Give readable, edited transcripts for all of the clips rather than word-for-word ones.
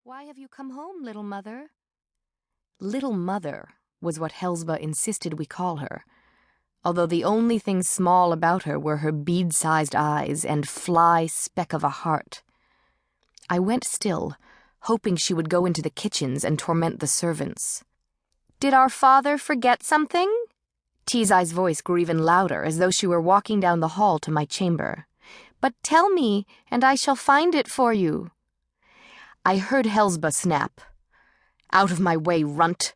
Why have you come home, little mother? Little mother was what Helsba insisted we call her, although the only thing small about her were her bead-sized eyes and fly speck of a heart. I went still, hoping she would go into the kitchens and torment the servants. Did our father forget something? Tizai's voice grew even louder, as though she were walking down the hall to my chamber. But tell me, and I shall find it for you. I heard Helsba snap. Out of my way, runt,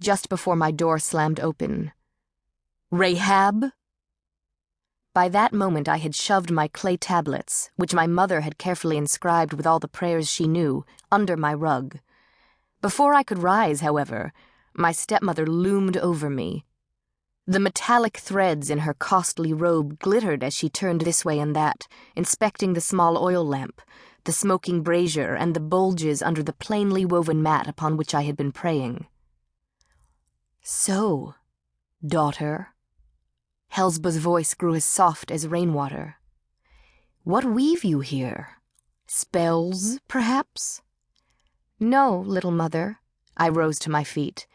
just before my door slammed open. Rahab? By that moment I had shoved my clay tablets, which my mother had carefully inscribed with all the prayers she knew, under my rug. Before I could rise, however, my stepmother loomed over me. The metallic threads in her costly robe glittered as she turned this way and that, inspecting the small oil lamp, the smoking brazier, and the bulges under the plainly woven mat upon which I had been praying. So, daughter, Helsba's voice grew as soft as rainwater. What weave you here? Spells, perhaps? No, little mother. I rose to my feet,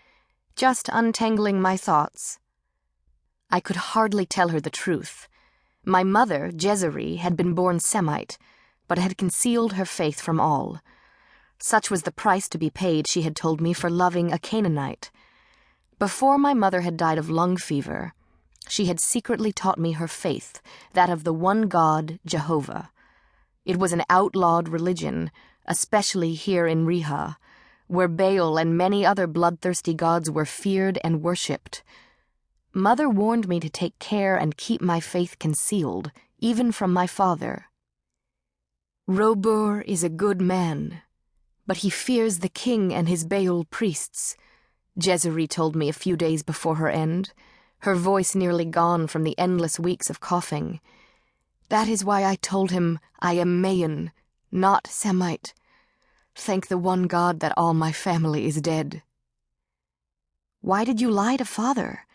just untangling my thoughts. I could hardly tell her the truth. My mother, Jezeri, had been born Semite, but had concealed her faith from all. Such was the price to be paid, she had told me, for loving a Canaanite. Before my mother had died of lung fever, she had secretly taught me her faith, that of the one God, Jehovah. It was an outlawed religion, especially here in Riha, where Baal and many other bloodthirsty gods were feared and worshipped. Mother warned me to take care and keep my faith concealed, even from my father. Robur is a good man, but he fears the king and his Baal priests, Jezeri told me a few days before her end, her voice nearly gone from the endless weeks of coughing. That is why I told him I am Mayan, not Semite. Thank the one God that all my family is dead. Why did you lie to father?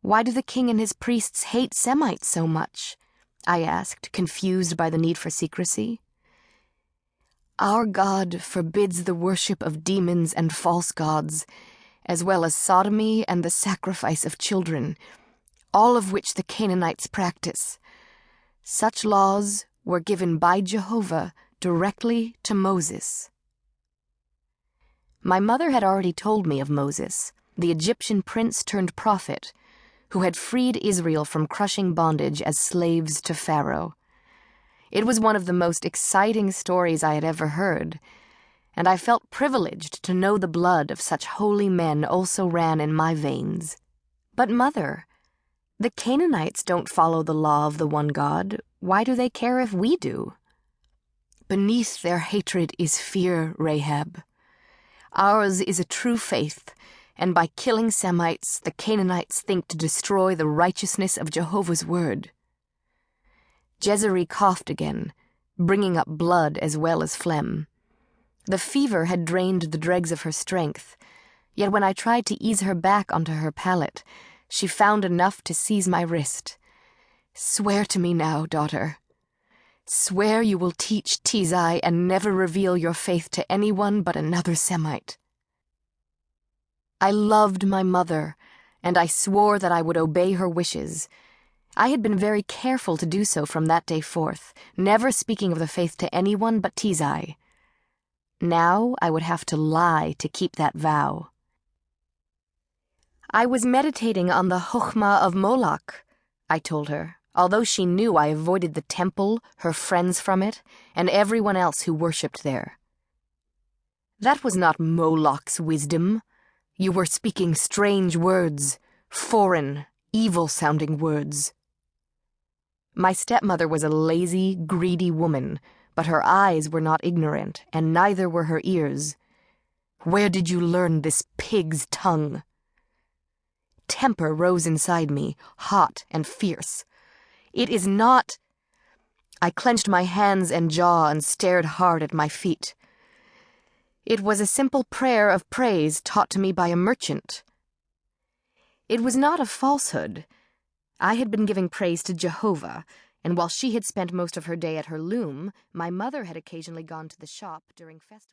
Why do the king and his priests hate Semites so much? I asked, confused by the need for secrecy. Our God forbids the worship of demons and false gods, as well as sodomy and the sacrifice of children, all of which the Canaanites practice. Such laws were given by Jehovah directly to Moses. My mother had already told me of Moses, the Egyptian prince turned prophet, who had freed Israel from crushing bondage as slaves to Pharaoh. It was one of the most exciting stories I had ever heard, and I felt privileged to know the blood of such holy men also ran in my veins. But, Mother, the Canaanites don't follow the law of the one God. Why do they care if we do? Beneath their hatred is fear, Rahab. Ours is a true faith, and by killing Semites, the Canaanites think to destroy the righteousness of Jehovah's word. Jezeri coughed again, bringing up blood as well as phlegm. The fever had drained the dregs of her strength, yet when I tried to ease her back onto her pallet, she found enough to seize my wrist. Swear to me now, daughter. Swear you will teach Tizai and never reveal your faith to anyone but another Semite. I loved my mother, and I swore that I would obey her wishes. I had been very careful to do so from that day forth, never speaking of the faith to anyone but Tizai. Now I would have to lie to keep that vow. I was meditating on the Chokhmah of Moloch, I told her, although she knew I avoided the temple, her friends from it, and everyone else who worshipped there. That was not Moloch's wisdom. You were speaking strange words, foreign, evil-sounding words. My stepmother was a lazy, greedy woman, but her eyes were not ignorant, and neither were her ears. Where did you learn this pig's tongue? Temper rose inside me, hot and fierce. It is not... I clenched my hands and jaw and stared hard at my feet. It was a simple prayer of praise taught to me by a merchant. It was not a falsehood. I had been giving praise to Jehovah, and while she had spent most of her day at her loom, my mother had occasionally gone to the shop during festivals.